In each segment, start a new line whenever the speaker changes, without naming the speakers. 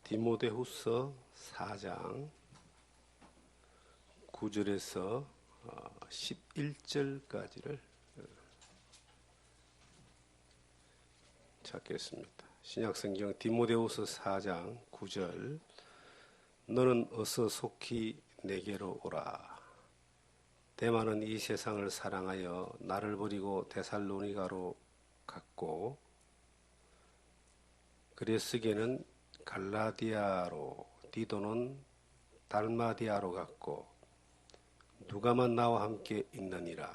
디모데후서 4장 9절에서 11절까지를 찾겠습니다. 신약성경 디모데후서 4장 9절. 너는 어서 속히 내게로 오라. 데마는 이 세상을 사랑하여 나를 버리고 데살로니가로 갔고, 그레스게는 갈라디아로, 디도는 달마디아로 갔고, 누가만 나와 함께 있느니라.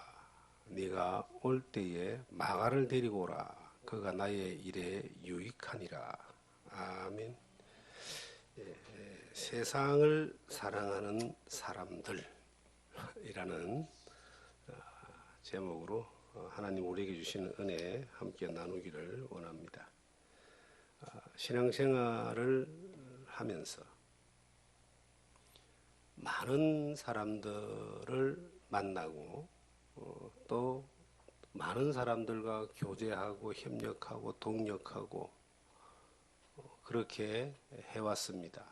네가 올 때에 마가를 데리고 오라. 그가 나의 일에 유익하니라. 아멘. 세상을 사랑하는 사람들이라는 제목으로 하나님 우리에게 주시는 은혜 함께 나누기를 원합니다. 신앙생활을 하면서 많은 사람들을 만나고 또 많은 사람들과 교제하고 협력하고 동력하고 그렇게 해왔습니다.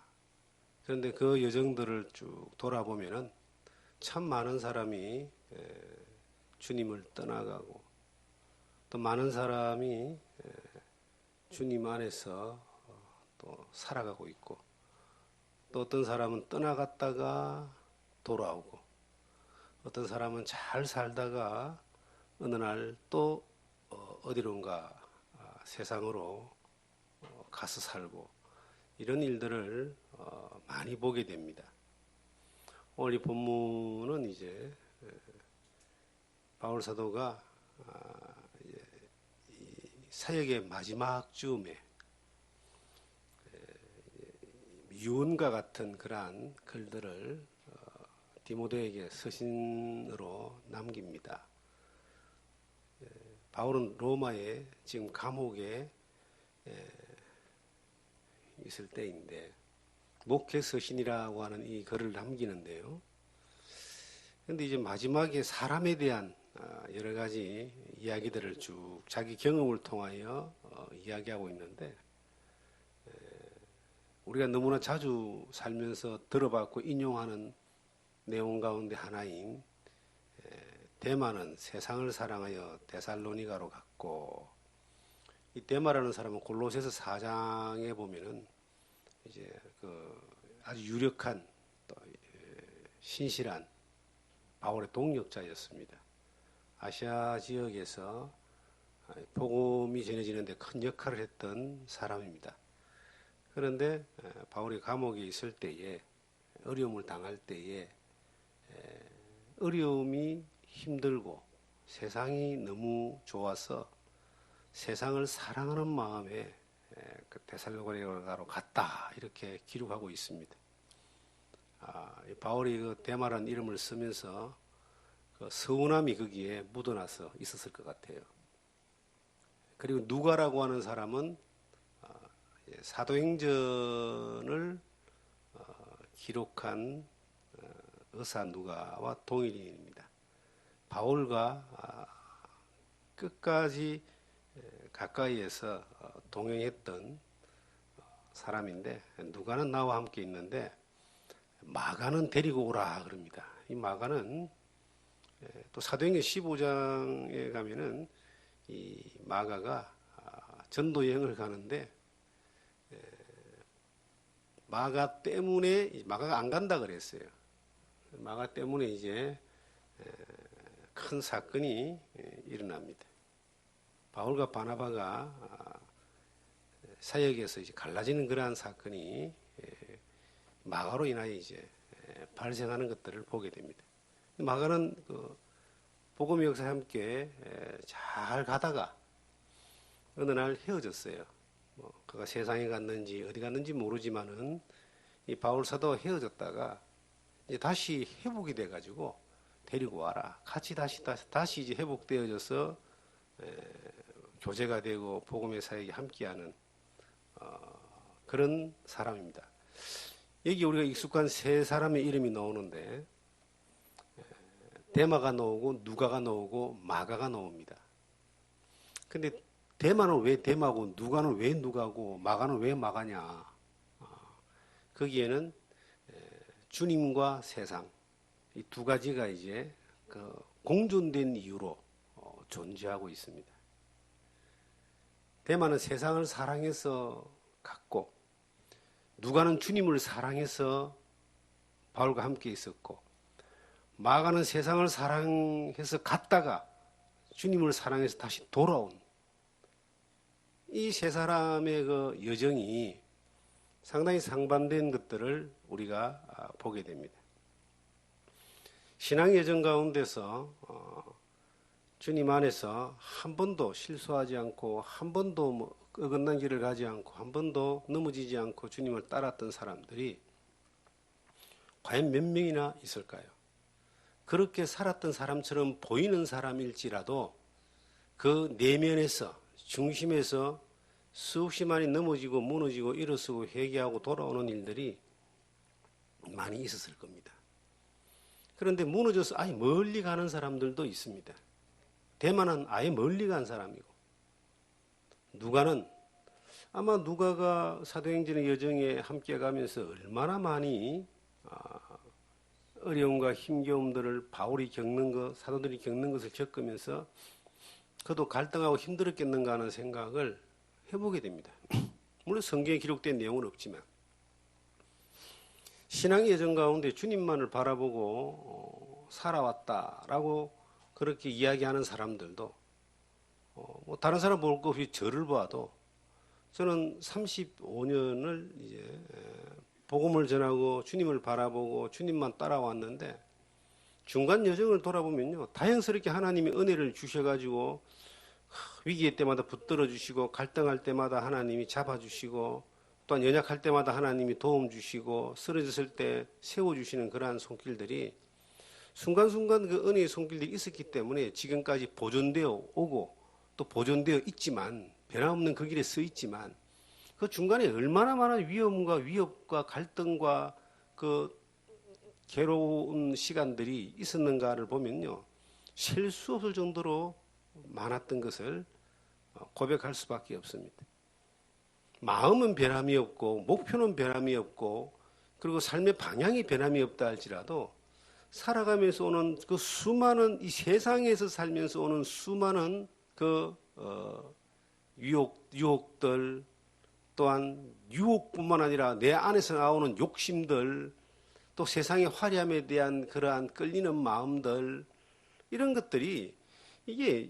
그런데 그 여정들을 쭉 돌아보면은 참 많은 사람이 주님을 떠나가고 또 많은 사람이 주님 안에서 또 살아가고 있고, 또 어떤 사람은 떠나갔다가 돌아오고, 어떤 사람은 잘 살다가 어느 날 또 어디론가 세상으로 가서 살고, 이런 일들을 많이 보게 됩니다. 오늘 이 본문은 이제 바울 사도가 사역의 마지막 즈음에 유언과 같은 그러한 글들을 디모데에게 서신으로 남깁니다. 바울은 로마에 지금 감옥에 있을 때인데 목회 서신이라고 하는 이 글을 남기는데요. 그런데 이제 마지막에 사람에 대한 여러 가지 이야기들을 쭉 자기 경험을 통하여 이야기하고 있는데, 우리가 너무나 자주 살면서 들어봤고 인용하는 내용 가운데 하나인 데마는 세상을 사랑하여 데살로니가로 갔고, 이 데마라는 사람은 골로새서 4장에 보면은 이제 아주 유력한 또 신실한 바울의 동력자였습니다. 아시아 지역에서 복음이 전해지는데 큰 역할을 했던 사람입니다. 그런데 바울이 감옥에 있을 때에, 어려움을 당할 때에, 어려움이 힘들고 세상이 너무 좋아서 세상을 사랑하는 마음에 데살로니가로 갔다, 이렇게 기록하고 있습니다. 바울이 그 데마라는 이름을 쓰면서 서운함이 거기에 묻어나서 있었을 것 같아요. 그리고 누가라고 하는 사람은 사도행전을 기록한 의사 누가와 동일인입니다. 바울과 끝까지 가까이에서 동행했던 사람인데, 누가는 나와 함께 있는데 마가는 데리고 오라 그럽니다. 이 마가는 또 사도행전 15장에 가면은 이 마가가 전도 여행을 가는데 마가 때문에, 마가가 안 간다 그랬어요. 마가 때문에 이제 큰 사건이 일어납니다. 바울과 바나바가 사역에서 이제 갈라지는 그러한 사건이 마가로 인하여 이제 발생하는 것들을 보게 됩니다. 마가는 복음의 역사에 함께 잘 가다가 어느 날 헤어졌어요. 그가 세상에 갔는지 어디 갔는지 모르지만은 이 바울 사도와 헤어졌다가 이제 다시 회복이 돼가지고 데리고 와라. 같이 다시 이제 회복되어져서 교제가 되고 복음의 사역에 함께하는 그런 사람입니다. 여기 우리가 익숙한 세 사람의 이름이 나오는데, 데마가 나오고 누가가 나오고 마가가 나옵니다. 근데 데마는 왜 데마고 누가는 왜 누가고 마가는 왜 마가냐? 거기에는 주님과 세상 이 두 가지가 이제 그 공존된 이유로 존재하고 있습니다. 데마는 세상을 사랑해서 갔고, 누가는 주님을 사랑해서 바울과 함께 있었고, 마가는 세상을 사랑해서 갔다가 주님을 사랑해서 다시 돌아온 이 세 사람의 그 여정이 상당히 상반된 것들을 우리가 보게 됩니다. 신앙 여정 가운데서 주님 안에서 한 번도 실수하지 않고 한 번도 어긋난 길을 가지 않고 한 번도 넘어지지 않고 주님을 따랐던 사람들이 과연 몇 명이나 있을까요? 그렇게 살았던 사람처럼 보이는 사람일지라도 그 내면에서 중심에서 수없이 많이 넘어지고 무너지고 일어서고 회개하고 돌아오는 일들이 많이 있었을 겁니다. 그런데 무너져서 아예 멀리 가는 사람들도 있습니다. 데마는 아예 멀리 간 사람이고, 누가는 아마 누가가 사도행전의 여정에 함께 가면서 얼마나 많이 어려움과 힘겨움들을 바울이 겪는 것, 사도들이 겪는 것을 겪으면서 그도 갈등하고 힘들었겠는가 하는 생각을 해보게 됩니다. 물론 성경에 기록된 내용은 없지만 신앙의 여정 가운데 주님만을 바라보고 살아왔다라고 그렇게 이야기하는 사람들도 뭐 다른 사람 볼 것 없이 저를 봐도 저는 35년을 이제 복음을 전하고 주님을 바라보고 주님만 따라왔는데 중간 여정을 돌아보면요, 다행스럽게 하나님이 은혜를 주셔가지고 위기의 때마다 붙들어 주시고 갈등할 때마다 하나님이 잡아주시고 또한 연약할 때마다 하나님이 도움 주시고 쓰러졌을 때 세워주시는 그러한 손길들이 순간순간 그 은혜의 손길들이 있었기 때문에 지금까지 보존되어 오고 또 보존되어 있지만 변함없는 그 길에 서 있지만 그 중간에 얼마나 많은 위험과 위협과 갈등과 그 괴로운 시간들이 있었는가를 보면요, 셀 수 없을 정도로 많았던 것을 고백할 수밖에 없습니다. 마음은 변함이 없고 목표는 변함이 없고 그리고 삶의 방향이 변함이 없다 할지라도 살아가면서 오는 그 수많은 이 세상에서 살면서 오는 수많은 그 유혹들 또한 유혹뿐만 아니라 내 안에서 나오는 욕심들 또 세상의 화려함에 대한 그러한 끌리는 마음들 이런 것들이 이게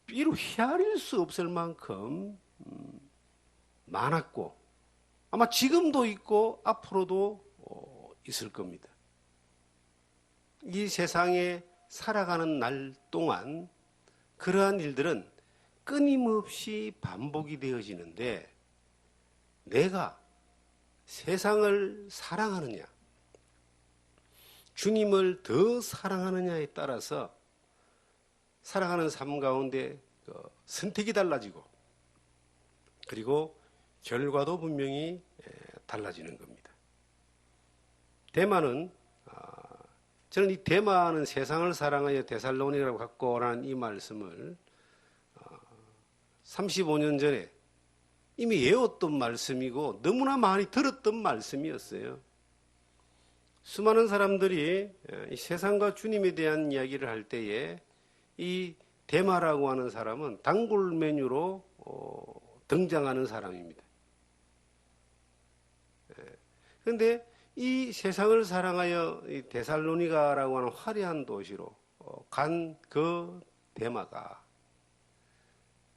이루 헤아릴 수 없을 만큼 많았고 아마 지금도 있고 앞으로도 있을 겁니다. 이 세상에 살아가는 날 동안 그러한 일들은 끊임없이 반복이 되어지는데 내가 세상을 사랑하느냐 주님을 더 사랑하느냐에 따라서 살아가는 삶 가운데 선택이 달라지고 그리고 결과도 분명히 달라지는 겁니다. 데마는 저는 이 데마는 세상을 사랑하여 데살로니가라고 갖고 오라는 이 말씀을 35년 전에 이미 외웠던 말씀이고 너무나 많이 들었던 말씀이었어요. 수많은 사람들이 이 세상과 주님에 대한 이야기를 할 때에 이 데마라고 하는 사람은 단골 메뉴로 등장하는 사람입니다. 그런데 이 세상을 사랑하여 이 데살로니가라고 하는 화려한 도시로 간 그 데마가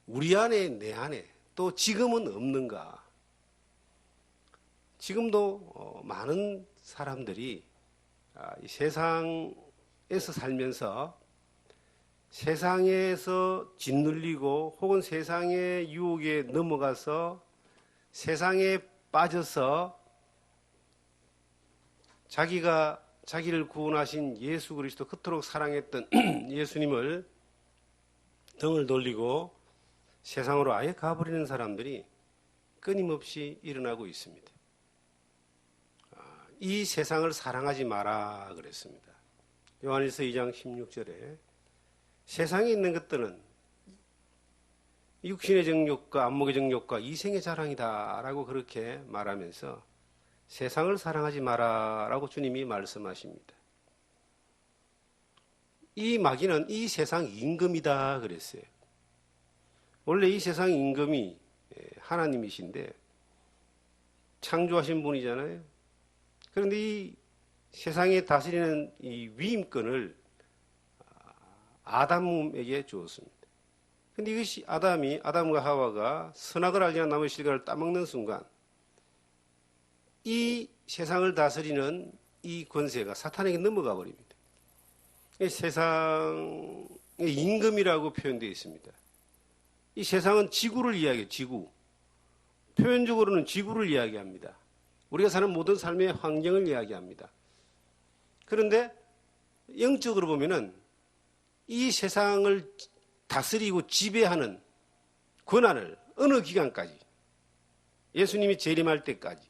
우리 안에 내 안에 또 지금은 없는가? 지금도 많은 사람들이 이 세상에서 살면서 세상에서 짓눌리고 혹은 세상의 유혹에 넘어가서 세상에 빠져서 자기가 자기를 구원하신 예수 그리스도 그토록 사랑했던 예수님을 등을 돌리고 세상으로 아예 가버리는 사람들이 끊임없이 일어나고 있습니다. 이 세상을 사랑하지 마라 그랬습니다. 요한일서 2장 16절에 세상에 있는 것들은 육신의 정욕과 안목의 정욕과 이생의 자랑이다 라고 그렇게 말하면서 세상을 사랑하지 마라라고 주님이 말씀하십니다. 이 마귀는 이 세상 임금이다 그랬어요. 원래 이 세상 임금이 하나님이신데 창조하신 분이잖아요. 그런데 이 세상에 다스리는 이 위임권을 아담에게 주었습니다. 그런데 이것이 아담과 하와가 선악을 알지 않은 나무의 실과를 따먹는 순간 이 세상을 다스리는 이 권세가 사탄에게 넘어가 버립니다. 세상의 임금이라고 표현되어 있습니다. 이 세상은 지구를 이야기해요. 지구. 표현적으로는 지구를 이야기합니다. 우리가 사는 모든 삶의 환경을 이야기합니다. 그런데 영적으로 보면은 이 세상을 다스리고 지배하는 권한을 어느 기간까지, 예수님이 재림할 때까지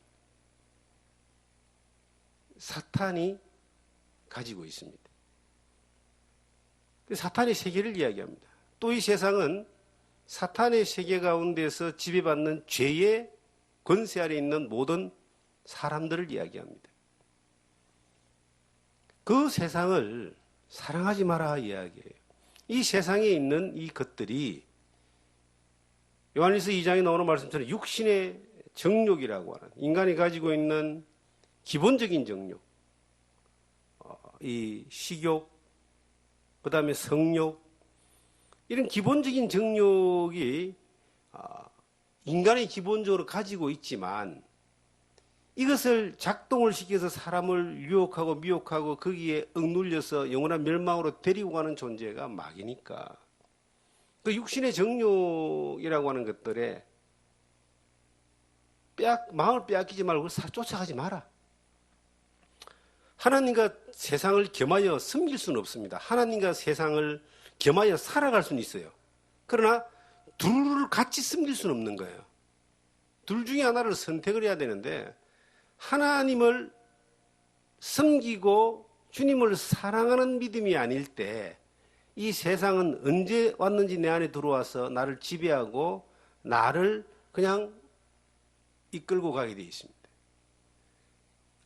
사탄이 가지고 있습니다. 사탄의 세계를 이야기합니다. 또 이 세상은 사탄의 세계 가운데서 지배받는 죄의 권세 아래 있는 모든 사람들을 이야기합니다. 그 세상을 사랑하지 마라 이야기해요. 이 세상에 있는 이 것들이 요한일서 2장에 나오는 말씀처럼 육신의 정욕이라고 하는 인간이 가지고 있는 기본적인 정욕, 이 식욕, 그 다음에 성욕, 이런 기본적인 정욕이 인간이 기본적으로 가지고 있지만 이것을 작동을 시켜서 사람을 유혹하고 미혹하고 거기에 억눌려서 영원한 멸망으로 데리고 가는 존재가 마귀니까 그 육신의 정욕이라고 하는 것들에 마음을 빼앗기지 말고 쫓아가지 마라. 하나님과 세상을 겸하여 섬길 수는 없습니다. 하나님과 세상을 겸하여 살아갈 수는 있어요. 그러나 둘을 같이 섬길 수는 없는 거예요. 둘 중에 하나를 선택을 해야 되는데 하나님을 섬기고 주님을 사랑하는 믿음이 아닐 때 이 세상은 언제 왔는지 내 안에 들어와서 나를 지배하고 나를 그냥 이끌고 가게 되어 있습니다.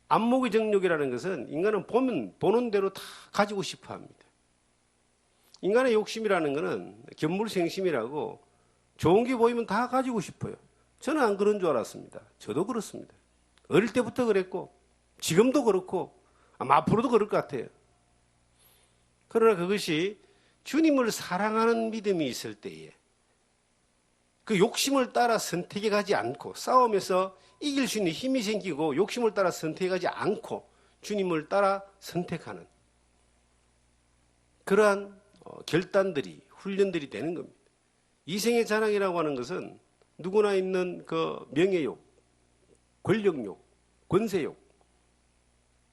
안목의 정욕이라는 것은 인간은 보는 대로 다 가지고 싶어 합니다. 인간의 욕심이라는 것은 견물생심이라고 좋은 게 보이면 다 가지고 싶어요. 저는 안 그런 줄 알았습니다. 저도 그렇습니다. 어릴 때부터 그랬고 지금도 그렇고 아마 앞으로도 그럴 것 같아요. 그러나 그것이 주님을 사랑하는 믿음이 있을 때에 그 욕심을 따라 선택해 가지 않고 싸움에서 이길 수 있는 힘이 생기고 욕심을 따라 선택해 가지 않고 주님을 따라 선택하는 그러한 결단들이 훈련들이 되는 겁니다. 이생의 자랑이라고 하는 것은 누구나 있는 그 명예욕, 권력욕, 권세욕,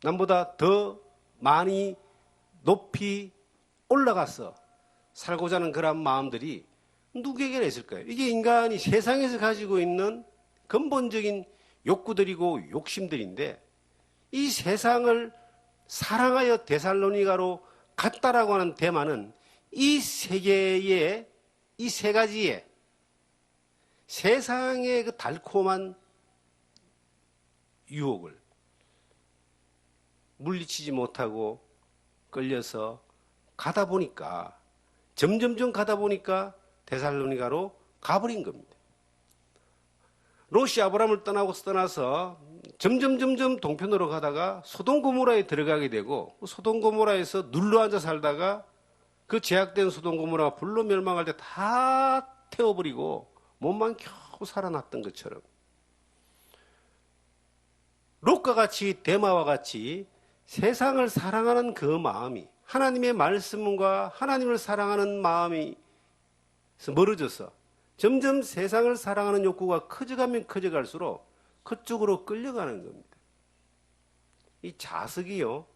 남보다 더 많이 높이 올라가서 살고자 하는 그런 마음들이 누구에게나 있을 거예요. 이게 인간이 세상에서 가지고 있는 근본적인 욕구들이고 욕심들인데 이 세상을 사랑하여 데살로니가로 갔다라고 하는 데마는 이 세계의 이 세 가지의 세상의 그 달콤한 유혹을 물리치지 못하고 끌려서 가다 보니까 점점점 가다 보니까 데살로니가로 가버린 겁니다. 롯이 아브라함을 떠나서 점점 동편으로 가다가 소돔고모라에 들어가게 되고 소돔고모라에서 눌러앉아 살다가 그 제약된 소돔고모라가 불로 멸망할 때 다 태워버리고 몸만 겨우 살아났던 것처럼 롯과 같이 데마와 같이 세상을 사랑하는 그 마음이 하나님의 말씀과 하나님을 사랑하는 마음이 멀어져서 점점 세상을 사랑하는 욕구가 커져가면 커져갈수록 그쪽으로 끌려가는 겁니다. 이 자석이요,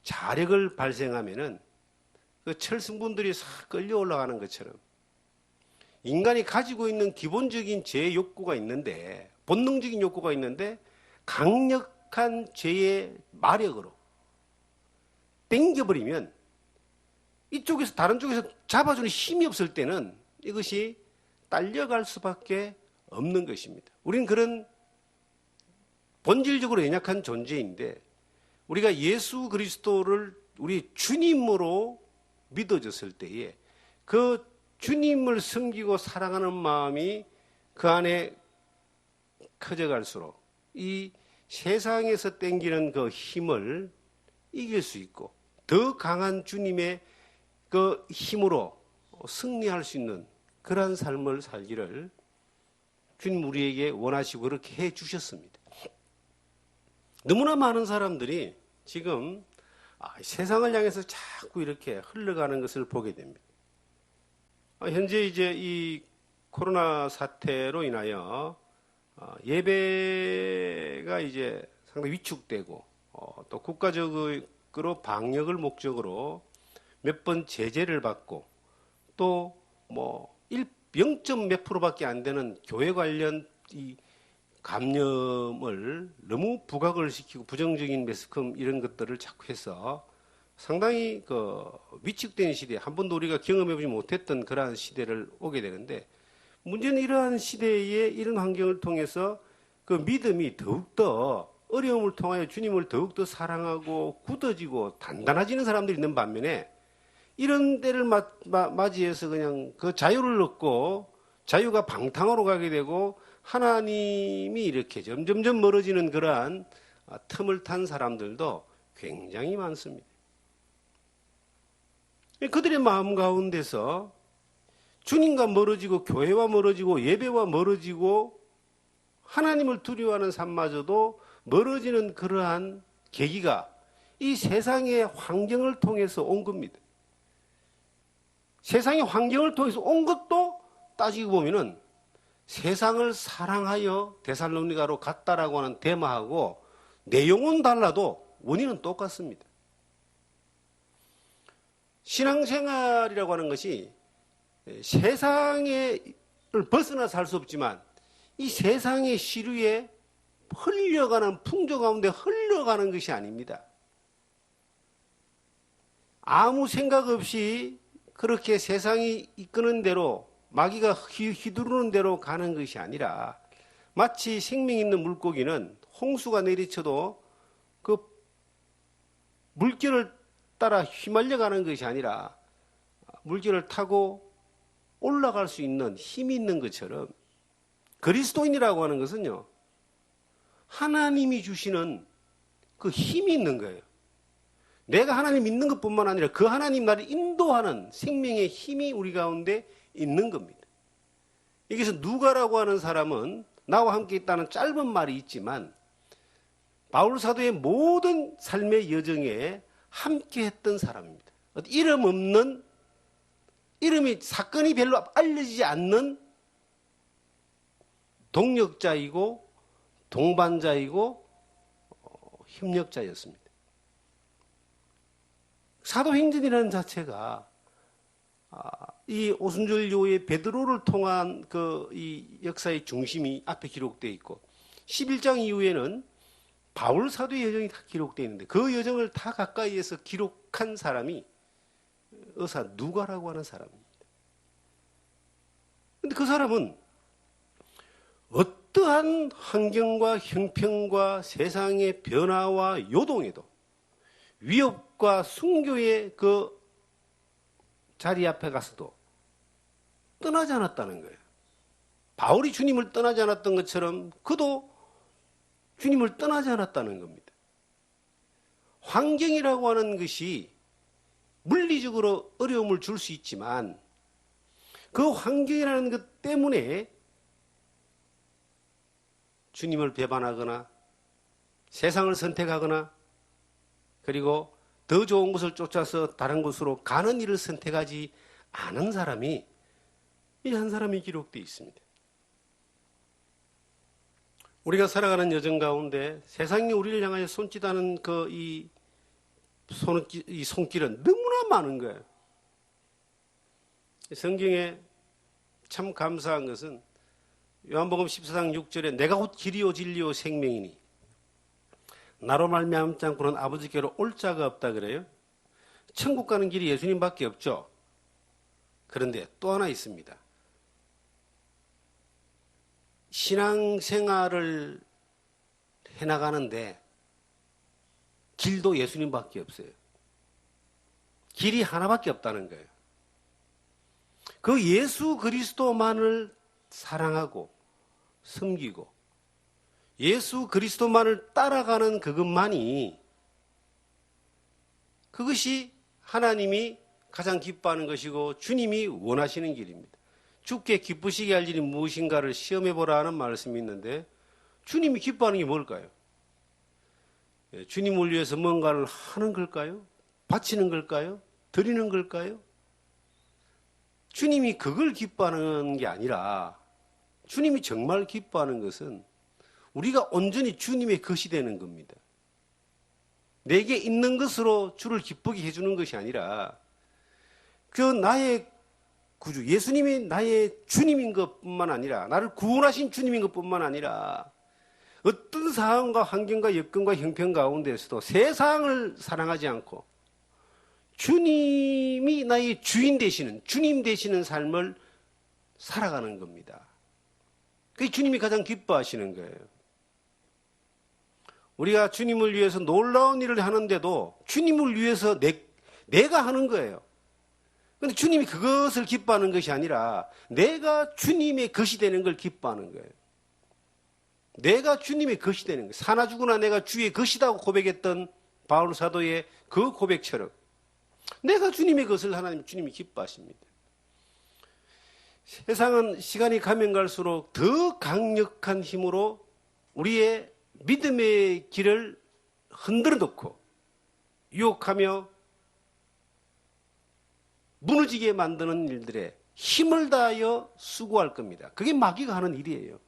자력을 발생하면은 그 철승분들이 싹 끌려 올라가는 것처럼 인간이 가지고 있는 기본적인 죄의 욕구가 있는데, 본능적인 욕구가 있는데 강력한 죄의 마력으로 땡겨버리면 이쪽에서 다른 쪽에서 잡아주는 힘이 없을 때는 이것이 딸려갈 수밖에 없는 것입니다. 우리는 그런 본질적으로 연약한 존재인데 우리가 예수 그리스도를 우리 주님으로 믿어졌을 때에 그 주님을 섬기고 사랑하는 마음이 그 안에 커져갈수록 이 세상에서 땡기는 그 힘을 이길 수 있고 더 강한 주님의 그 힘으로 승리할 수 있는 그러한 삶을 살기를 주님 우리에게 원하시고 그렇게 해 주셨습니다. 너무나 많은 사람들이 지금 세상을 향해서 자꾸 이렇게 흘러가는 것을 보게 됩니다. 현재 이제 이 코로나 사태로 인하여 예배가 이제 상당히 위축되고 또 국가적으로 방역을 목적으로 몇 번 제재를 받고 또 뭐 0점 몇 프로밖에 안 되는 교회 관련 이 감염을 너무 부각을 시키고 부정적인 매스컴 이런 것들을 자꾸 해서 상당히 그 위축된 시대, 한 번도 우리가 경험해보지 못했던 그러한 시대를 오게 되는데 문제는 이러한 시대에 이런 환경을 통해서 그 믿음이 더욱더 어려움을 통하여 주님을 더욱더 사랑하고 굳어지고 단단해지는 사람들이 있는 반면에 이런 때를 맞이해서 그냥 그 자유를 얻고 자유가 방탕으로 가게 되고 하나님이 이렇게 점점점 멀어지는 그러한 틈을 탄 사람들도 굉장히 많습니다. 그들의 마음 가운데서 주님과 멀어지고 교회와 멀어지고 예배와 멀어지고 하나님을 두려워하는 삶마저도 멀어지는 그러한 계기가 이 세상의 환경을 통해서 온 겁니다. 세상의 환경을 통해서 온 것도 따지고 보면은 세상을 사랑하여 데살로니가로 갔다라고 하는 데마하고 내용은 달라도 원인은 똑같습니다. 신앙생활이라고 하는 것이 세상을 벗어나 살 수 없지만 이 세상의 시류에 흘려가는 풍조 가운데 흘러가는 것이 아닙니다. 아무 생각 없이 그렇게 세상이 이끄는 대로 마귀가 휘두르는 대로 가는 것이 아니라 마치 생명 있는 물고기는 홍수가 내리쳐도 그 물결을 따라 휘말려 가는 것이 아니라 물결을 타고 올라갈 수 있는 힘이 있는 것처럼 그리스도인이라고 하는 것은요, 하나님이 주시는 그 힘이 있는 거예요. 내가 하나님 믿는 것뿐만 아니라 그 하나님 나를 인도하는 생명의 힘이 우리 가운데 있는 겁니다. 여기서 누가라고 하는 사람은 나와 함께 있다는 짧은 말이 있지만 바울 사도의 모든 삶의 여정에 함께 했던 사람입니다. 이름 없는, 이름이 사건이 별로 알려지지 않는 동력자이고 동반자이고 협력자였습니다. 사도행전이라는 자체가 이 오순절 이후에 베드로를 통한 이 역사의 중심이 앞에 기록되어 있고 11장 이후에는 바울 사도의 여정이 다 기록되어 있는데 그 여정을 다 가까이에서 기록한 사람이 의사 누가라고 하는 사람입니다. 그런데 그 사람은 어떠한 환경과 형편과 세상의 변화와 요동에도 위협과 순교의 그 자리 앞에 가서도 떠나지 않았다는 거예요. 바울이 주님을 떠나지 않았던 것처럼 그도 주님을 떠나지 않았다는 겁니다. 환경이라고 하는 것이 물리적으로 어려움을 줄 수 있지만 그 환경이라는 것 때문에 주님을 배반하거나 세상을 선택하거나 그리고 더 좋은 곳을 쫓아서 다른 곳으로 가는 일을 선택하지 않은 사람이 이 한 사람이 기록되어 있습니다. 우리가 살아가는 여정 가운데 세상이 우리를 향하여 손짓하는 이 손길은 너무나 많은 거예요. 성경에 참 감사한 것은 요한복음 14장 6절에 내가 곧 길이요 진리요 생명이니 나로 말미암지 않고는 아버지께로 올 자가 없다 그래요. 천국 가는 길이 예수님밖에 없죠. 그런데 또 하나 있습니다. 신앙생활을 해나가는데 길도 예수님밖에 없어요. 길이 하나밖에 없다는 거예요. 그 예수 그리스도만을 사랑하고 섬기고 예수 그리스도만을 따라가는 그것이 하나님이 가장 기뻐하는 것이고 주님이 원하시는 길입니다. 주께 기쁘시게 할 일이 무엇인가를 시험해보라 하는 말씀이 있는데 주님이 기뻐하는 게 뭘까요? 주님을 위해서 뭔가를 하는 걸까요? 바치는 걸까요? 드리는 걸까요? 주님이 그걸 기뻐하는 게 아니라 주님이 정말 기뻐하는 것은 우리가 온전히 주님의 것이 되는 겁니다. 내게 있는 것으로 주를 기쁘게 해주는 것이 아니라 그 나의 구주, 예수님이 나의 주님인 것뿐만 아니라 나를 구원하신 주님인 것뿐만 아니라 어떤 상황과 환경과 여건과 형편 가운데서도 세상을 사랑하지 않고 주님이 나의 주인 되시는, 주님 되시는 삶을 살아가는 겁니다. 그게 주님이 가장 기뻐하시는 거예요. 우리가 주님을 위해서 놀라운 일을 하는데도 주님을 위해서 내가 하는 거예요. 그런데 주님이 그것을 기뻐하는 것이 아니라 내가 주님의 것이 되는 걸 기뻐하는 거예요. 내가 주님의 것이 되는 거예요. 사나 죽으나 내가 주의 것이라고 고백했던 바울 사도의 그 고백처럼 내가 주님의 것을 하나님 주님이 기뻐하십니다. 세상은 시간이 가면 갈수록 더 강력한 힘으로 우리의 믿음의 길을 흔들어 놓고 유혹하며 무너지게 만드는 일들에 힘을 다하여 수고할 겁니다. 그게 마귀가 하는 일이에요.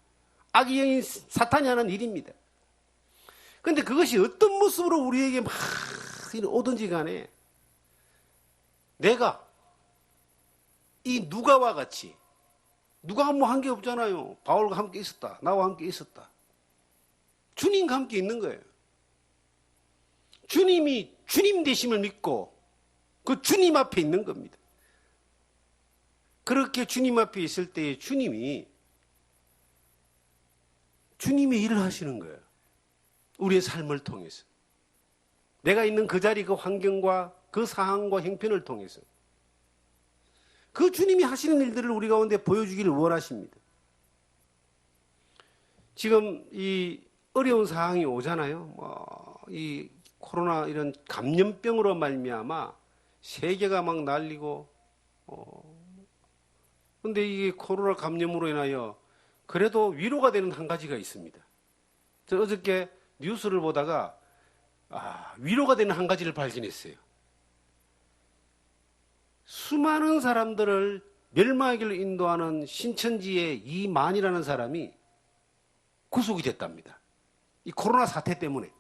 악의 영인 사탄이 하는 일입니다. 그런데 그것이 어떤 모습으로 우리에게 막 오든지 간에 내가 이 누가와 같이 누가 뭐 한 게 없잖아요. 바울과 함께 있었다. 나와 함께 있었다. 주님과 함께 있는 거예요. 주님이 주님 되심을 믿고 그 주님 앞에 있는 겁니다. 그렇게 주님 앞에 있을 때에 주님이 주님의 일을 하시는 거예요. 우리의 삶을 통해서. 내가 있는 그 자리, 그 환경과 그 상황과 형편을 통해서. 그 주님이 하시는 일들을 우리 가운데 보여주기를 원하십니다. 지금 이 어려운 상황이 오잖아요. 이 코로나 이런 감염병으로 말미암아 세계가 막 난리고, 근데 이게 코로나 감염으로 인하여 그래도 위로가 되는 한 가지가 있습니다. 저 어저께 뉴스를 보다가 위로가 되는 한 가지를 발견했어요. 수많은 사람들을 멸망의 길로 인도하는 신천지의 이만이라는 사람이 구속이 됐답니다. 이 코로나 사태 때문에.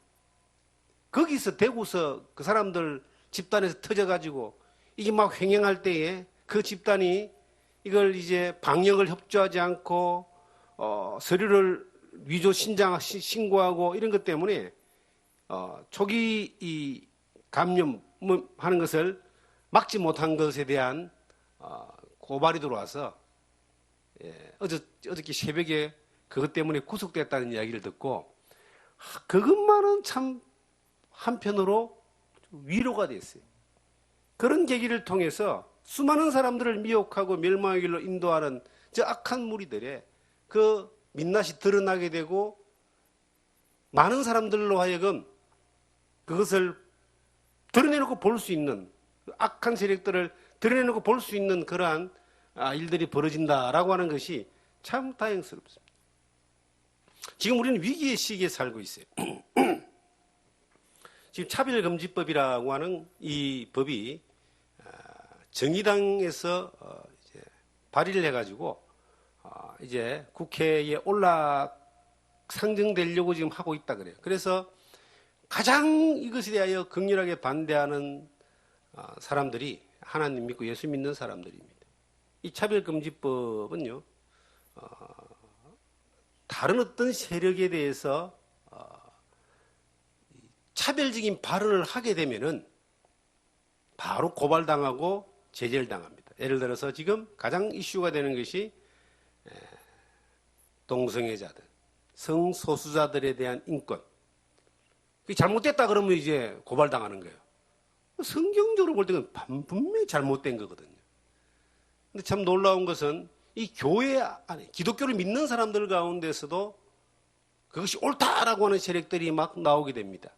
거기서 대구서 그 사람들 집단에서 터져가지고 이게 막 횡행할 때에 그 집단이 이걸 이제 방역을 협조하지 않고 서류를 위조 신고하고 이런 것 때문에 초기 이 감염하는 것을 막지 못한 것에 대한 고발이 들어와서 어저께 새벽에 그것 때문에 구속됐다는 이야기를 듣고 그것만은 참 한편으로 위로가 됐어요. 그런 계기를 통해서 수많은 사람들을 미혹하고 멸망의 길로 인도하는 저 악한 무리들의 그 민낯이 드러나게 되고 많은 사람들로 하여금 그것을 드러내놓고 볼 수 있는 악한 세력들을 드러내놓고 볼 수 있는 그러한 일들이 벌어진다라고 하는 것이 참 다행스럽습니다. 지금 우리는 위기의 시기에 살고 있어요. 지금 차별금지법이라고 하는 이 법이 정의당에서 이제 발의를 해가지고 이제 국회에 상정되려고 지금 하고 있다 그래요. 그래서 가장 이것에 대하여 극렬하게 반대하는 사람들이 하나님 믿고 예수 믿는 사람들입니다. 이 차별금지법은요, 다른 어떤 세력에 대해서 차별적인 발언을 하게 되면은 바로 고발당하고 제재를 당합니다. 예를 들어서 지금 가장 이슈가 되는 것이 동성애자들, 성소수자들에 대한 인권, 잘못됐다 그러면 이제 고발당하는 거예요. 성경적으로 볼 때는 분명히 잘못된 거거든요. 근데 참 놀라운 것은 이 교회 안에 기독교를 믿는 사람들 가운데서도 그것이 옳다라고 하는 세력들이 막 나오게 됩니다.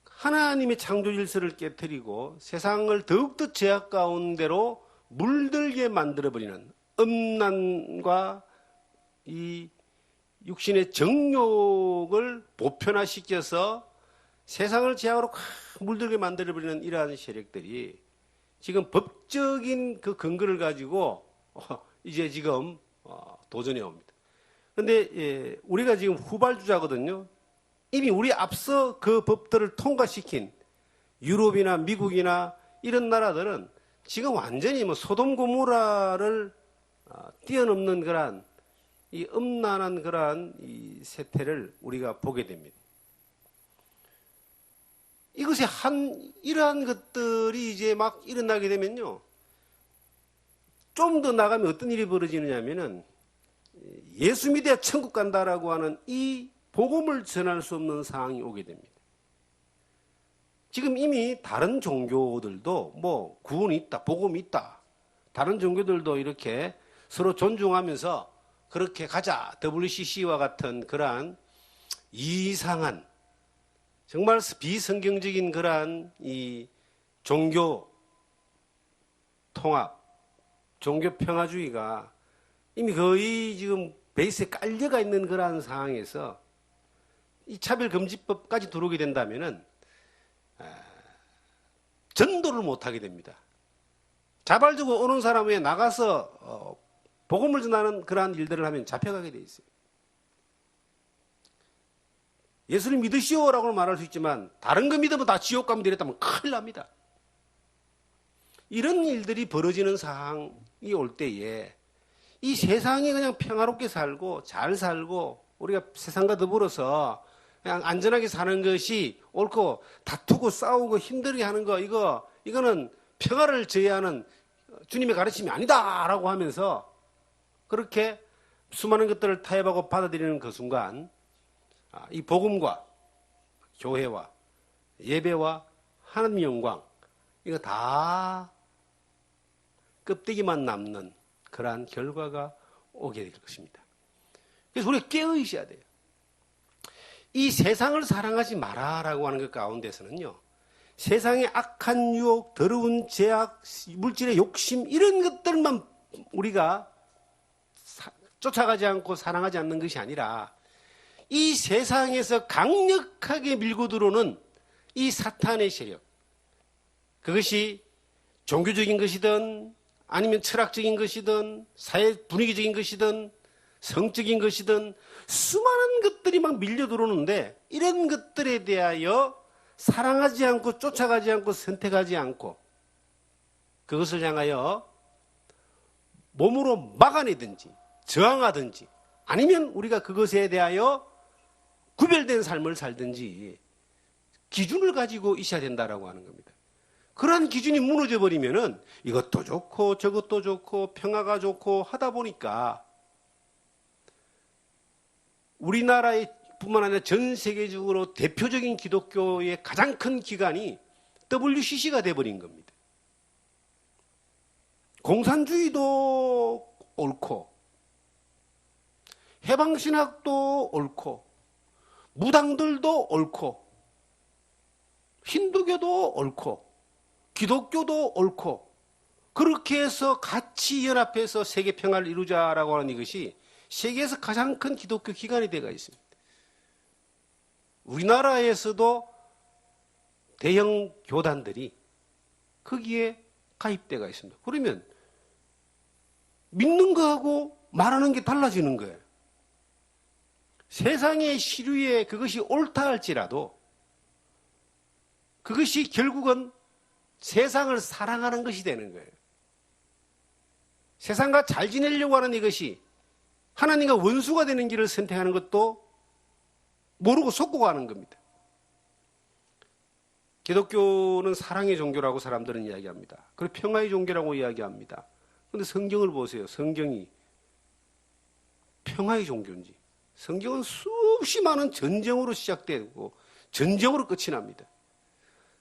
하나님의 창조 질서를 깨뜨리고 세상을 더욱더 죄악 가운데로 물들게 만들어버리는 음란과 이 육신의 정욕을 보편화시켜서 세상을 죄악으로 물들게 만들어버리는 이러한 세력들이 지금 법적인 그 근거를 가지고 이제 지금 도전해 옵니다. 그런데 우리가 지금 후발주자거든요. 이미 우리 앞서 그 법들을 통과시킨 유럽이나 미국이나 이런 나라들은 지금 완전히 뭐 소돔 고모라를 뛰어넘는 그러한 이 음란한 그러한 이 세태를 우리가 보게 됩니다. 이것이 이러한 것들이 이제 막 일어나게 되면요. 좀 더 나가면 어떤 일이 벌어지느냐면은 예수 믿어야 천국 간다라고 하는 이 복음을 전할 수 없는 상황이 오게 됩니다. 지금 이미 다른 종교들도 뭐 구원이 있다, 복음이 있다. 다른 종교들도 이렇게 서로 존중하면서 그렇게 가자. WCC와 같은 그러한 이상한 정말 비성경적인 그러한 이 종교 통합, 종교 평화주의가 이미 거의 지금 베이스에 깔려가 있는 그러한 상황에서 이 차별금지법까지 들어오게 된다면은 전도를 못하게 됩니다. 자발적으로 오는 사람 외에 나가서 복음을 전하는 그러한 일들을 하면 잡혀가게 돼 있어요. 예수를 믿으시오라고 말할 수 있지만 다른 거 믿으면 다 지옥 가면 되겠다면 큰일 납니다. 이런 일들이 벌어지는 상황이 올 때에 이 세상이 그냥 평화롭게 살고 잘 살고 우리가 세상과 더불어서 그냥 안전하게 사는 것이 옳고 다투고 싸우고 힘들게 하는 거 이거는 평화를 저해하는 주님의 가르침이 아니다라고 하면서 그렇게 수많은 것들을 타협하고 받아들이는 그 순간 이 복음과 교회와 예배와 하나님의 영광 이거 다 껍데기만 남는 그러한 결과가 오게 될 것입니다. 그래서 우리가 깨어 있어야 돼요. 이 세상을 사랑하지 마라라고 하는 것 가운데서는요. 세상의 악한 유혹, 더러운 제약, 물질의 욕심 이런 것들만 우리가 쫓아가지 않고 사랑하지 않는 것이 아니라 이 세상에서 강력하게 밀고 들어오는 이 사탄의 세력 그것이 종교적인 것이든 아니면 철학적인 것이든 사회 분위기적인 것이든 성적인 것이든 수많은 것들이 막 밀려 들어오는데 이런 것들에 대하여 사랑하지 않고 쫓아가지 않고 선택하지 않고 그것을 향하여 몸으로 막아내든지 저항하든지 아니면 우리가 그것에 대하여 구별된 삶을 살든지 기준을 가지고 있어야 된다라고 하는 겁니다. 그러한 기준이 무너져 버리면은 이것도 좋고 저것도 좋고 평화가 좋고 하다 보니까 우리나라의 뿐만 아니라 전 세계적으로 대표적인 기독교의 가장 큰 기관이 WCC가 돼버린 겁니다. 공산주의도 옳고 해방신학도 옳고 무당들도 옳고 힌두교도 옳고 기독교도 옳고 그렇게 해서 같이 연합해서 세계 평화를 이루자라고 하는 이것이 세계에서 가장 큰 기독교 기관이 되어 있습니다. 우리나라에서도 대형 교단들이 거기에 가입되어 있습니다. 그러면 믿는 거하고 말하는 게 달라지는 거예요. 세상의 시류에 그것이 옳다 할지라도 그것이 결국은 세상을 사랑하는 것이 되는 거예요. 세상과 잘 지내려고 하는 이것이 하나님과 원수가 되는 길을 선택하는 것도 모르고 속고 가는 겁니다. 기독교는 사랑의 종교라고 사람들은 이야기합니다. 그리고 평화의 종교라고 이야기합니다. 그런데 성경을 보세요. 성경이 평화의 종교인지 성경은 수없이 많은 전쟁으로 시작되고 전쟁으로 끝이 납니다.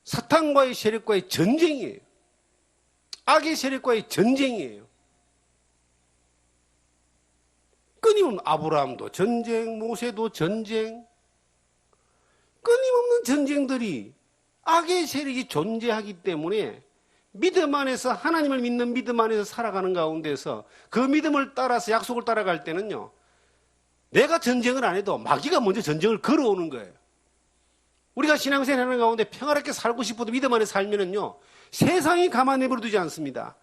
사탄과의 세력과의 전쟁이에요. 악의 세력과의 전쟁이에요. 끊임없는 아브라함도 전쟁, 모세도 전쟁, 끊임없는 전쟁들이 악의 세력이 존재하기 때문에 믿음 안에서 하나님을 믿는 믿음 안에서 살아가는 가운데서 그 믿음을 따라서 약속을 따라갈 때는요, 내가 전쟁을 안 해도 마귀가 먼저 전쟁을 걸어오는 거예요. 우리가 신앙생활하는 가운데 평화롭게 살고 싶어도 믿음 안에 살면은요, 세상이 가만히 내버려두지 않습니다.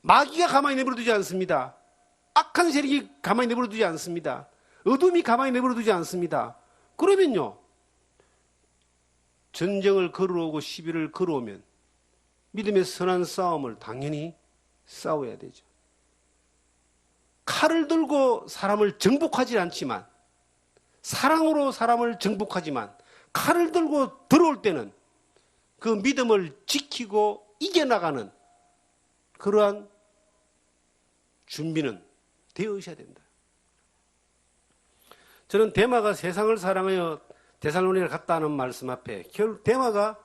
마귀가 가만히 내버려두지 않습니다. 악한 세력이 가만히 내버려두지 않습니다. 어둠이 가만히 내버려두지 않습니다. 그러면요, 전쟁을 걸어오고 시비를 걸어오면 믿음의 선한 싸움을 당연히 싸워야 되죠. 칼을 들고 사람을 정복하지 않지만, 사랑으로 사람을 정복하지만, 칼을 들고 들어올 때는 그 믿음을 지키고 이겨나가는 그러한 준비는 되어 있어야 된다. 저는 데마가 세상을 사랑하여 데살로니가를 갔다 하는 말씀 앞에 데마가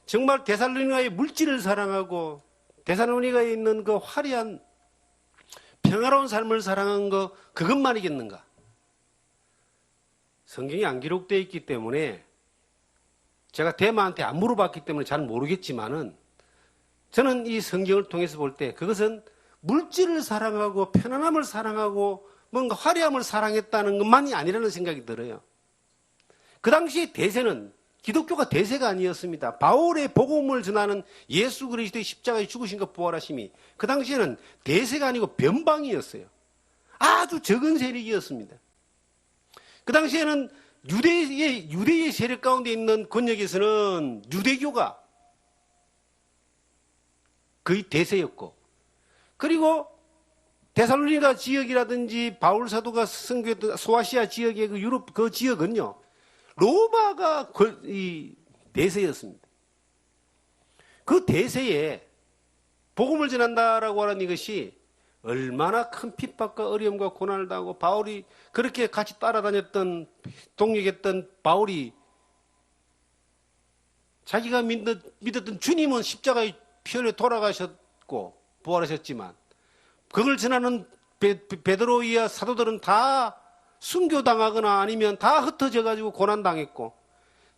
정말 데살로니가의 물질을 사랑하고 데살로니가에 있는 그 화려한 평화로운 삶을 사랑한 거 그것만이겠는가? 성경이 안 기록되어 있기 때문에 제가 데마한테 안 물어봤기 때문에 잘 모르겠지만은 저는 이 성경을 통해서 볼 때 그것은 물질을 사랑하고 편안함을 사랑하고 뭔가 화려함을 사랑했다는 것만이 아니라는 생각이 들어요. 그 당시에 대세는 기독교가 대세가 아니었습니다. 바울의 복음을 전하는 예수 그리스도의 십자가에 죽으신 것 부활하심이 그 당시에는 대세가 아니고 변방이었어요. 아주 적은 세력이었습니다. 그 당시에는 유대의 세력 가운데 있는 권역에서는 유대교가 거의 대세였고, 그리고 데살로니가 지역이라든지 바울 사도가 선교했던 소아시아 지역의 그 유럽 그 지역은요, 로마가 이 대세였습니다. 그 대세에 복음을 전한다라고 하는 이것이 얼마나 큰 핍박과 어려움과 고난을 당하고 바울이 그렇게 같이 따라다녔던 동역했던 바울이 자기가 믿었던 주님은 십자가의 피 흘려 돌아가셨고 부활하셨지만 그걸 전하는 베드로 이하 사도들은 다 순교당하거나 아니면 다 흩어져 가지고 고난당했고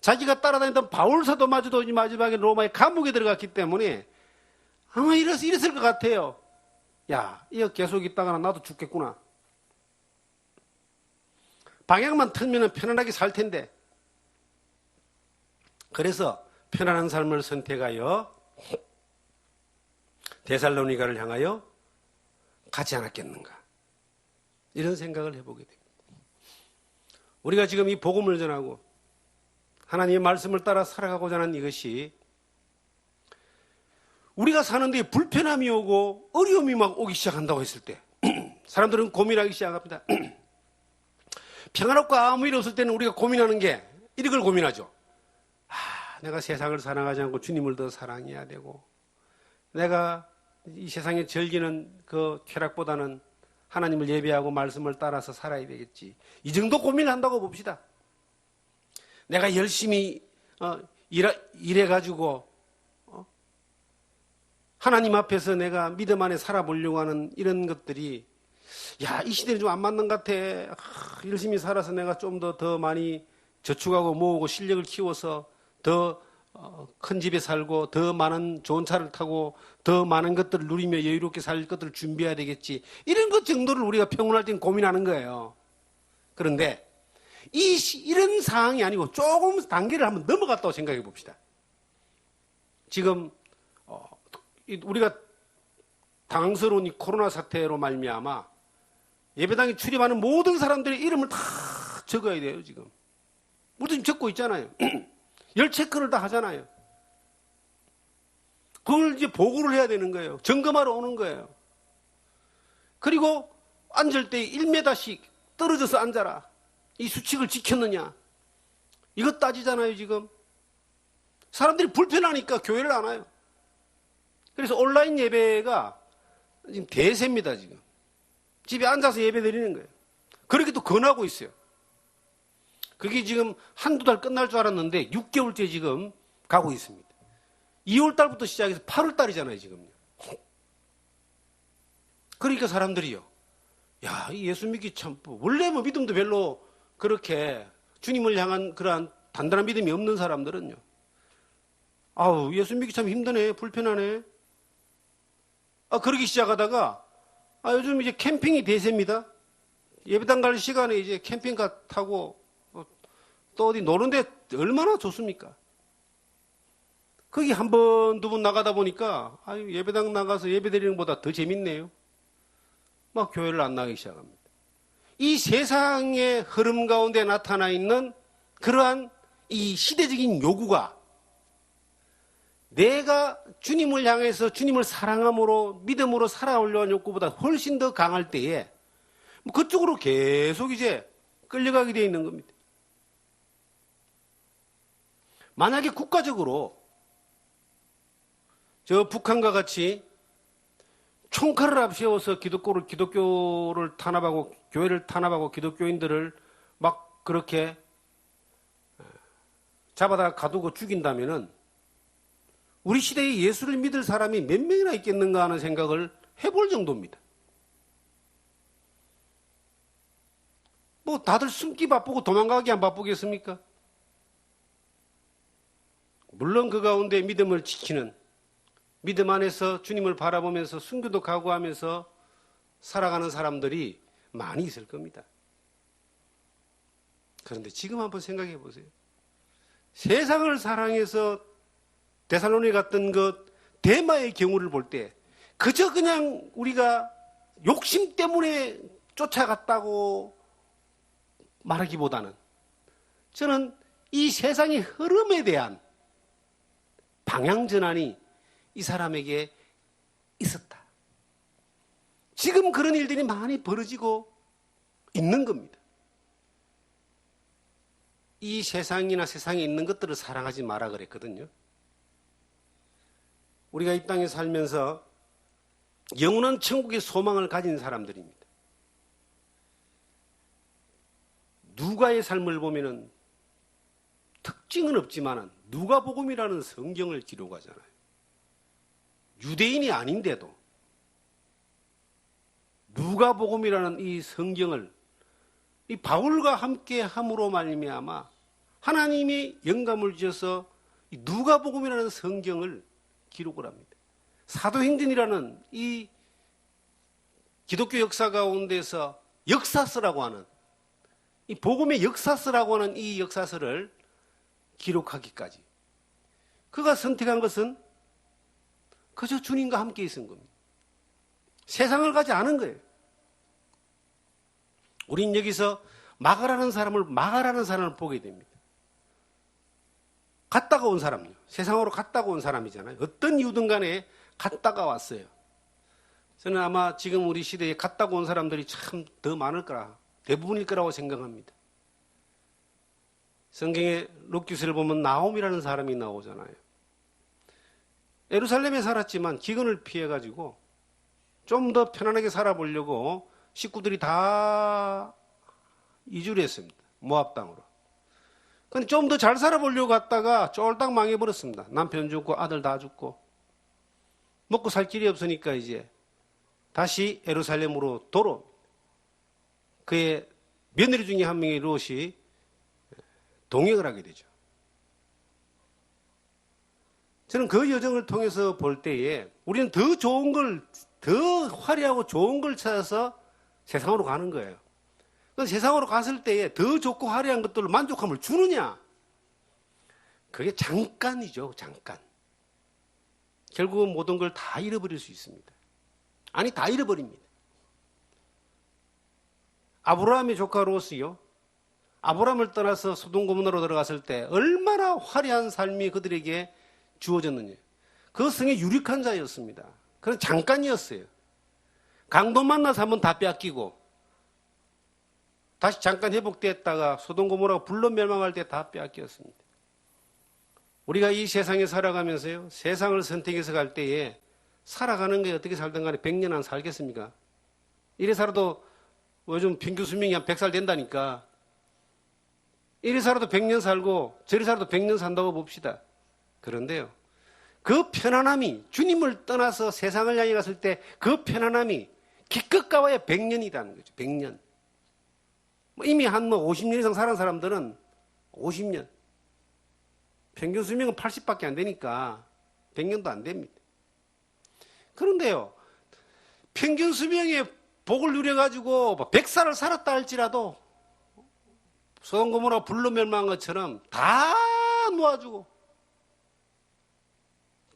자기가 따라다녔던 바울 사도마저도 마지막에 로마의 감옥에 들어갔기 때문에 아마 이랬을 것 같아요. 야, 이거 계속 있다가 나도 죽겠구나. 방향만 틀면 편안하게 살 텐데. 그래서 편안한 삶을 선택하여 데살로니가를 향하여 가지 않았겠는가. 이런 생각을 해보게 됩니다. 우리가 지금 이 복음을 전하고 하나님의 말씀을 따라 살아가고자 하는 이것이 우리가 사는 데 불편함이 오고 어려움이 막 오기 시작한다고 했을 때 사람들은 고민하기 시작합니다. 평화롭고 아무 일 없을 때는 우리가 고민하는 게 이걸 고민하죠. 내가 세상을 사랑하지 않고 주님을 더 사랑해야 되고 내가 이 세상에 즐기는 그 쾌락보다는 하나님을 예배하고 말씀을 따라서 살아야 되겠지. 이 정도 고민을 한다고 봅시다. 내가 열심히 일해가지고 하나님 앞에서 내가 믿음 안에 살아보려고 하는 이런 것들이 야, 이 시대는 좀 안 맞는 것 같아. 열심히 살아서 내가 좀 더 많이 저축하고 모으고 실력을 키워서 더 큰 집에 살고 더 많은 좋은 차를 타고 더 많은 것들을 누리며 여유롭게 살 것들을 준비해야 되겠지. 이런 것 정도를 우리가 평온할 땐 고민하는 거예요. 그런데 이런 상황이 아니고 조금 단계를 한번 넘어갔다고 생각해 봅시다. 지금 우리가 당황스러운 이 코로나 사태로 말미암아 예배당에 출입하는 모든 사람들의 이름을 다 적어야 돼요. 지금 우리도 지금 적고 있잖아요. 열 체크를 다 하잖아요. 그걸 이제 보고를 해야 되는 거예요. 점검하러 오는 거예요. 그리고 앉을 때 1m씩 떨어져서 앉아라. 이 수칙을 지켰느냐. 이거 따지잖아요, 지금. 사람들이 불편하니까 교회를 안 와요. 그래서 온라인 예배가 지금 대세입니다, 지금. 집에 앉아서 예배 드리는 거예요. 그렇게 또 권하고 있어요. 그게 지금 한두 달 끝날 줄 알았는데 6개월째 지금 가고 있습니다. 2월 달부터 시작해서 8월 달이잖아요, 지금요. 그러니까 사람들이요. 야, 이 예수 믿기 참, 원래 뭐 믿음도 별로 그렇게 주님을 향한 그러한 단단한 믿음이 없는 사람들은요. 아우, 예수 믿기 참 힘드네, 불편하네. 그러기 시작하다가, 요즘 이제 캠핑이 대세입니다. 예배당 갈 시간에 이제 캠핑카 타고 또 어디 노는데 얼마나 좋습니까? 거기 한 번, 두 번 나가다 보니까, 예배당 나가서 예배 드리는 것보다 더 재밌네요. 막 교회를 안 나가기 시작합니다. 이 세상의 흐름 가운데 나타나 있는 그러한 이 시대적인 요구가 내가 주님을 향해서 주님을 사랑함으로 믿음으로 살아오려는 욕구보다 훨씬 더 강할 때에 그쪽으로 계속 이제 끌려가게 되어 있는 겁니다. 만약에 국가적으로 저 북한과 같이 총칼을 앞세워서 기독교를 탄압하고 교회를 탄압하고 기독교인들을 막 그렇게 잡아다 가두고 죽인다면은 우리 시대에 예수를 믿을 사람이 몇 명이나 있겠는가 하는 생각을 해볼 정도입니다. 뭐 다들 숨기 바쁘고 도망가기 안 바쁘겠습니까? 물론 그 가운데 믿음을 지키는 믿음 안에서 주님을 바라보면서 순교도 각오하면서 살아가는 사람들이 많이 있을 겁니다. 그런데 지금 한번 생각해 보세요. 세상을 사랑해서 데살로니가 갔던 것 데마의 경우를 볼 때 그저 그냥 우리가 욕심 때문에 쫓아갔다고 말하기보다는 저는 이 세상의 흐름에 대한 방향전환이 이 사람에게 있었다. 지금 그런 일들이 많이 벌어지고 있는 겁니다. 이 세상이나 세상에 있는 것들을 사랑하지 마라 그랬거든요. 우리가 이 땅에 살면서 영원한 천국의 소망을 가진 사람들입니다. 누가의 삶을 보면은 특징은 없지만 누가복음이라는 성경을 기록하잖아요. 유대인이 아닌데도 누가복음이라는 이 성경을 이 바울과 함께 함으로 말미암아 하나님이 영감을 주셔서 이 누가복음이라는 성경을 기록을 합니다. 사도행전이라는 이 기독교 역사 가운데서 역사서라고 하는 이 복음의 역사서라고 하는 이 역사서를 기록하기까지 그가 선택한 것은 그저 주님과 함께 있은 겁니다. 세상을 가지 않은 거예요. 우린 여기서 마가라는 사람을 보게 됩니다. 갔다가 온 사람요. 세상으로 갔다가 온 사람이잖아요. 어떤 이유든 간에 갔다가 왔어요. 저는 아마 지금 우리 시대에 갔다가 온 사람들이 참 더 많을 거라, 대부분일 거라고 생각합니다. 성경에 룻기서를 보면 나옴이라는 사람이 나오잖아요. 예루살렘에 살았지만 기근을 피해가지고 좀 더 편안하게 살아보려고 식구들이 다 이주를 했습니다. 모압 땅으로. 근데 좀 더 잘 살아보려고 갔다가 쫄딱 망해버렸습니다. 남편 죽고 아들 다 죽고 먹고 살 길이 없으니까 이제 다시 예루살렘으로 돌아옵니다. 그의 며느리 중에 한 명의 롯이 동역을 하게 되죠. 저는 그 여정을 통해서 볼 때에 우리는 더 좋은 걸, 더 화려하고 좋은 걸 찾아서 세상으로 가는 거예요. 그럼 세상으로 갔을 때에 더 좋고 화려한 것들로 만족함을 주느냐? 그게 잠깐이죠, 잠깐. 결국은 모든 걸 다 잃어버릴 수 있습니다. 아니, 다 잃어버립니다. 아브라함의 조카 롯이요. 아브라함을 떠나서 소돔 고모라로 들어갔을 때 얼마나 화려한 삶이 그들에게 주어졌느냐. 그 성에 유력한 자였습니다. 그건 잠깐이었어요. 강도 만나서 한번 다 뺏기고 다시 잠깐 회복됐다가 소돔 고모라가 불로 멸망할 때 다 뺏겼습니다. 우리가 이 세상에 살아가면서요, 세상을 선택해서 갈 때에 살아가는 게 어떻게 살든 간에 100년 안 살겠습니까? 이래 살아도 요즘 평균 수명이 한 100살 된다니까 이리 살아도 100년 살고 저리 살아도 100년 산다고 봅시다. 그런데요, 그 편안함이 주님을 떠나서 세상을 향해 갔을 때 그 편안함이 기껏 가봐야 100년이라는 거죠. 100년. 이미 한 50년 이상 살은 사람들은 50년. 평균 수명은 80밖에 안 되니까 100년도 안 됩니다. 그런데요, 평균 수명의 복을 누려가지고 100살을 살았다 할지라도 소돔 고모라 불로 멸망한 것처럼 다 놓아주고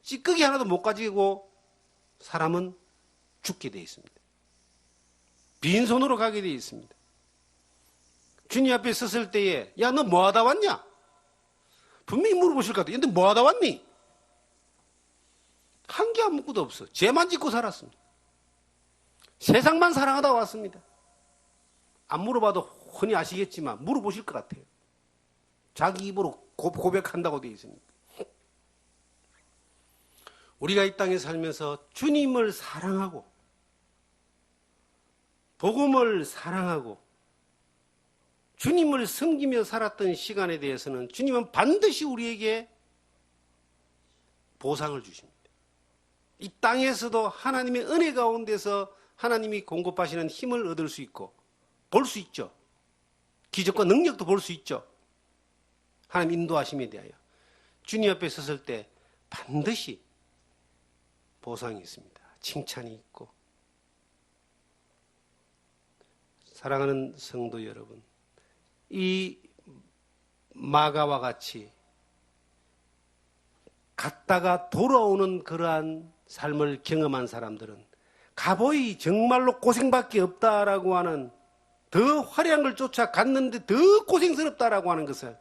찌꺼기 하나도 못 가지고 사람은 죽게 되어 있습니다. 빈손으로 가게 되어 있습니다. 주님 앞에 섰을 때에 야, 너 뭐 하다 왔냐? 분명히 물어보실 것 같아요. 근데 뭐 하다 왔니? 한 게 아무것도 없어. 죄만 짓고 살았습니다. 세상만 사랑하다 왔습니다. 안 물어봐도 흔히 아시겠지만 물어보실 것 같아요. 자기 입으로 고백한다고 되어 있습니다. 우리가 이 땅에 살면서 주님을 사랑하고 복음을 사랑하고 주님을 섬기며 살았던 시간에 대해서는 주님은 반드시 우리에게 보상을 주십니다. 이 땅에서도 하나님의 은혜 가운데서 하나님이 공급하시는 힘을 얻을 수 있고 볼 수 있죠. 기적과 능력도 볼 수 있죠. 하나님 인도하심에 대하여 주님 앞에 섰을 때 반드시 보상이 있습니다. 칭찬이 있고. 사랑하는 성도 여러분, 이 마가와 같이 갔다가 돌아오는 그러한 삶을 경험한 사람들은 가보이 정말로 고생밖에 없다라고 하는, 더 화려한 걸 쫓아갔는데 더 고생스럽다라고 하는 것을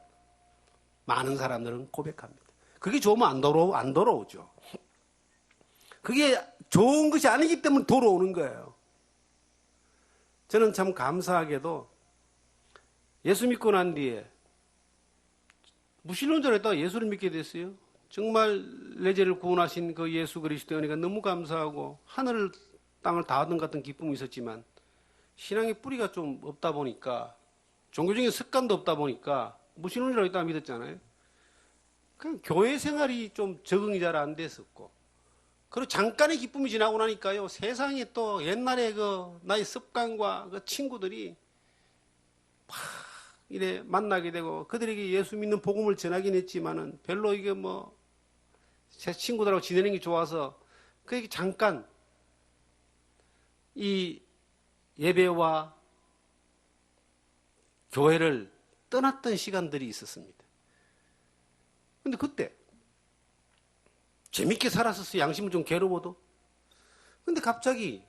많은 사람들은 고백합니다. 그게 좋으면 안 돌아오죠. 그게 좋은 것이 아니기 때문에 돌아오는 거예요. 저는 참 감사하게도 예수 믿고 난 뒤에 무신론자로 했다가 예수를 믿게 됐어요. 정말 내 죄를 구원하신 그 예수 그리스도의 은혜가 너무 감사하고 하늘을 땅을 다 얻은 같은 기쁨이 있었지만 신앙의 뿌리가 좀 없다 보니까, 종교적인 습관도 없다 보니까 무신론자로 있다가 믿었잖아요. 그냥 교회 생활이 좀 적응이 잘 안 됐었고, 그리고 잠깐의 기쁨이 지나고 나니까요, 세상에 또 옛날에 그 나의 습관과 그 친구들이 막 이래 만나게 되고, 그들에게 예수 믿는 복음을 전하긴 했지만은 별로 이게 뭐 제 친구들하고 지내는 게 좋아서 그게 잠깐 이 예배와 교회를 떠났던 시간들이 있었습니다. 근데 그때 재밌게 살았었어요. 양심은 좀 괴로워도. 근데 갑자기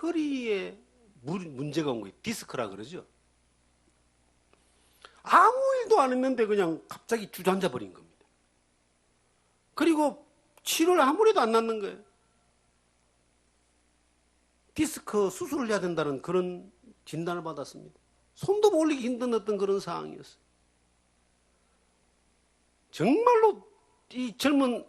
허리에 문제가 온 거예요. 디스크라 그러죠. 아무 일도 안 했는데 그냥 갑자기 주저앉아 버린 겁니다. 그리고 치료를 아무리 해도 안 낫는 거예요. 디스크 수술을 해야 된다는 그런 진단을 받았습니다. 손도 올리기 힘든 어떤 그런 상황이었어요. 정말로 이 젊은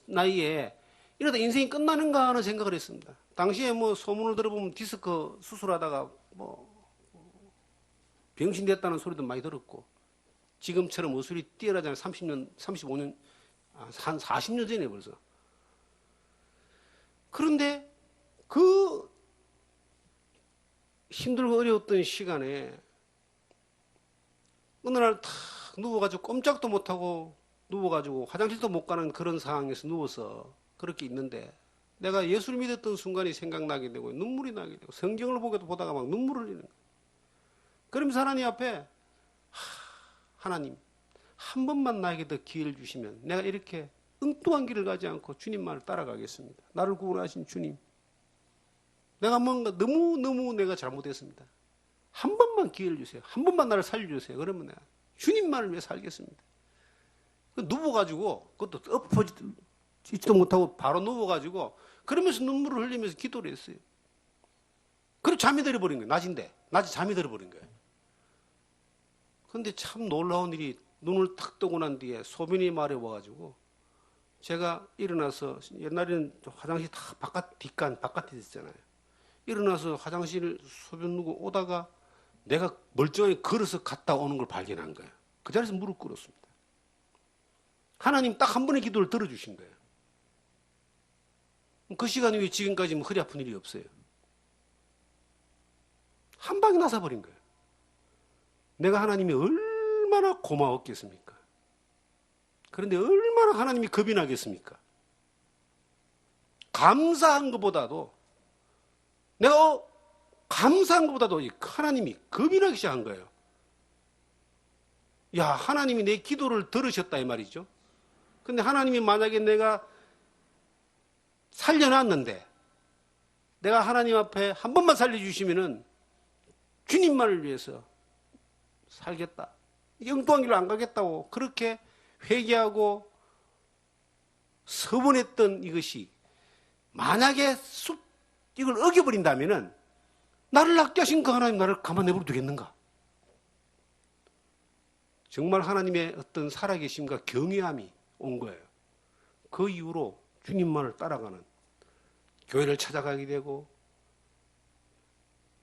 나이에 이러다 인생이 끝나는가 하는 생각을 했습니다. 당시에 뭐 소문을 들어보면 디스크 수술하다가 뭐 병신 됐다는 소리도 많이 들었고, 지금처럼 의술이 뛰어나잖아요. 30년, 35년, 한 40년 전에 벌써. 그런데 그 힘들고 어려웠던 시간에 어느 날 탁 누워가지고 꼼짝도 못하고 누워가지고 화장실도 못 가는 그런 상황에서 누워서 그렇게 있는데 내가 예수를 믿었던 순간이 생각나게 되고 눈물이 나게 되고 성경을 보다가 막 눈물을 흘리는 거예요. 그러면서 하나님 앞에 하나님 한 번만 나에게 더 기회를 주시면 내가 이렇게 엉뚱한 길을 가지 않고 주님 말을 따라가겠습니다. 나를 구원하신 주님, 내가 뭔가 너무 내가 잘못했습니다. 한 번만 기회를 주세요. 한 번만 나를 살려주세요. 그러면 내가 주님만을 위해 살겠습니다. 누워가지고 그것도 엎어지지도 못하고 바로 누워가지고 그러면서 눈물을 흘리면서 기도를 했어요. 그리고 잠이 들어버린 거예요. 낮에 잠이 들어버린 거예요. 그런데 참 놀라운 일이, 눈을 탁 뜨고 난 뒤에 소변이 마려워가지고 제가 일어나서, 옛날에는 화장실 다 바깥에 있었잖아요. 일어나서 화장실 소변 누고 오다가 내가 멀쩡하게 걸어서 갔다 오는 걸 발견한 거예요. 그 자리에서 무릎 꿇었습니다. 하나님 딱 한 번의 기도를 들어주신 거예요. 그 시간 이후에 지금까지 허리 아픈 일이 없어요. 한 방에 나서버린 거예요. 내가 하나님이 얼마나 고마웠겠습니까? 그런데 얼마나 하나님이 겁이 나겠습니까? 감사한 것보다도 내가 감사한 것보다도 하나님이 겁이 나기 시작한 거예요. 야, 하나님이 내 기도를 들으셨다 이 말이죠. 근데 하나님이 만약에 내가 살려놨는데 내가 하나님 앞에 한 번만 살려주시면은 주님만을 위해서 살겠다. 엉뚱한 길로 안 가겠다고 그렇게 회개하고 서원했던 이것이 만약에 이걸 어겨버린다면은 나를 낫게 하신 그 하나님 나를 가만 내버려 두겠는가? 정말 하나님의 어떤 살아계심과 경외함이 온 거예요. 그 이후로 주님만을 따라가는 교회를 찾아가게 되고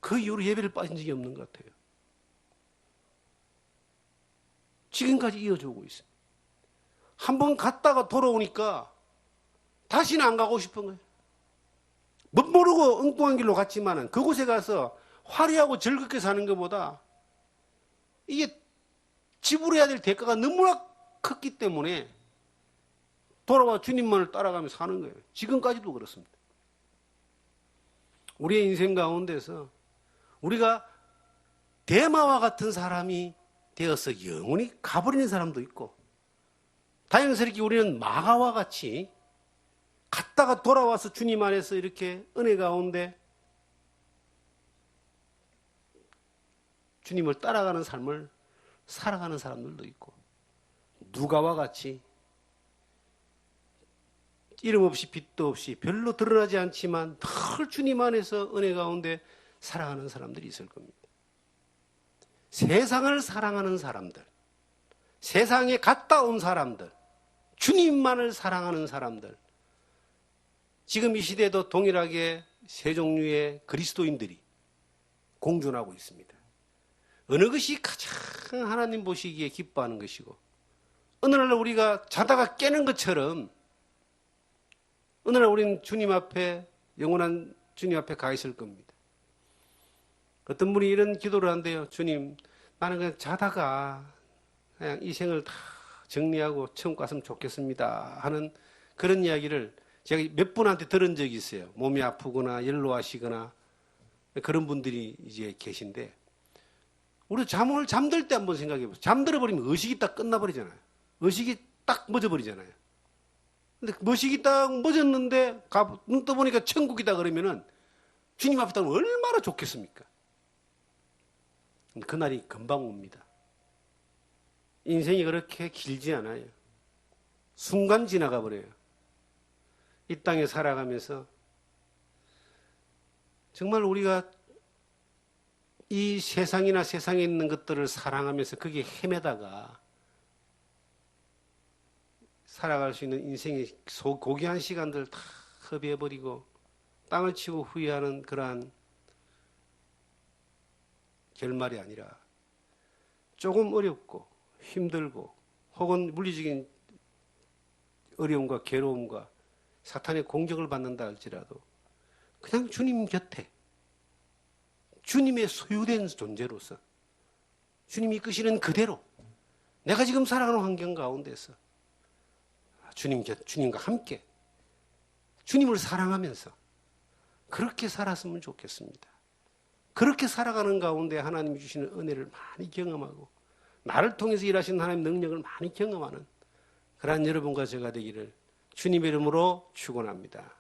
그 이후로 예배를 빠진 적이 없는 것 같아요. 지금까지 이어져 오고 있어요. 한번 갔다가 돌아오니까 다시는 안 가고 싶은 거예요. 못 모르고 엉뚱한 길로 갔지만은 그곳에 가서 화려하고 즐겁게 사는 것보다 이게 지불해야 될 대가가 너무나 컸기 때문에 돌아와 주님만을 따라가며 사는 거예요. 지금까지도 그렇습니다. 우리의 인생 가운데서 우리가 대마와 같은 사람이 되어서 영원히 가버리는 사람도 있고 다행스럽게 우리는 마가와 같이 갔다가 돌아와서 주님 안에서 이렇게 은혜 가운데 주님을 따라가는 삶을 살아가는 사람들도 있고 누가와 같이 이름 없이 빛도 없이 별로 드러나지 않지만 늘 주님 안에서 은혜 가운데 살아가는 사람들이 있을 겁니다. 세상을 사랑하는 사람들, 세상에 갔다 온 사람들, 주님만을 사랑하는 사람들, 지금 이 시대에도 동일하게 세 종류의 그리스도인들이 공존하고 있습니다. 어느 것이 가장 하나님 보시기에 기뻐하는 것이고 어느 날 우리가 자다가 깨는 것처럼 어느 날 우리는 주님 앞에 영원한 주님 앞에 가 있을 겁니다. 어떤 분이 이런 기도를 한대요. 주님, 나는 그냥 자다가 그냥 이 생을 다 정리하고 천국 갔으면 좋겠습니다 하는 그런 이야기를 제가 몇 분한테 들은 적이 있어요. 몸이 아프거나 연로하시거나 그런 분들이 이제 계신데 우리 잠들 때 한번 생각해 보세요. 잠들어 버리면 의식이 딱 끝나버리잖아요. 의식이 딱 멎어버리잖아요. 근데 의식이 딱 멎었는데 눈 떠보니까 천국이다 그러면은 주님 앞에 가면 얼마나 좋겠습니까? 그날이 금방 옵니다. 인생이 그렇게 길지 않아요. 순간 지나가 버려요. 이 땅에 살아가면서 정말 우리가 이 세상이나 세상에 있는 것들을 사랑하면서 거기에 헤매다가 살아갈 수 있는 인생의 고귀한 시간들 다 허비해버리고 땅을 치고 후회하는 그러한 결말이 아니라 조금 어렵고 힘들고 혹은 물리적인 어려움과 괴로움과 사탄의 공격을 받는다 할지라도 그냥 주님 곁에 주님의 소유된 존재로서 주님이 이끄시는 그대로 내가 지금 살아가는 환경 가운데서 주님과 함께 주님을 사랑하면서 그렇게 살았으면 좋겠습니다. 그렇게 살아가는 가운데 하나님이 주시는 은혜를 많이 경험하고 나를 통해서 일하시는 하나님의 능력을 많이 경험하는 그러한 여러분과 제가 되기를 주님의 이름으로 축원합니다.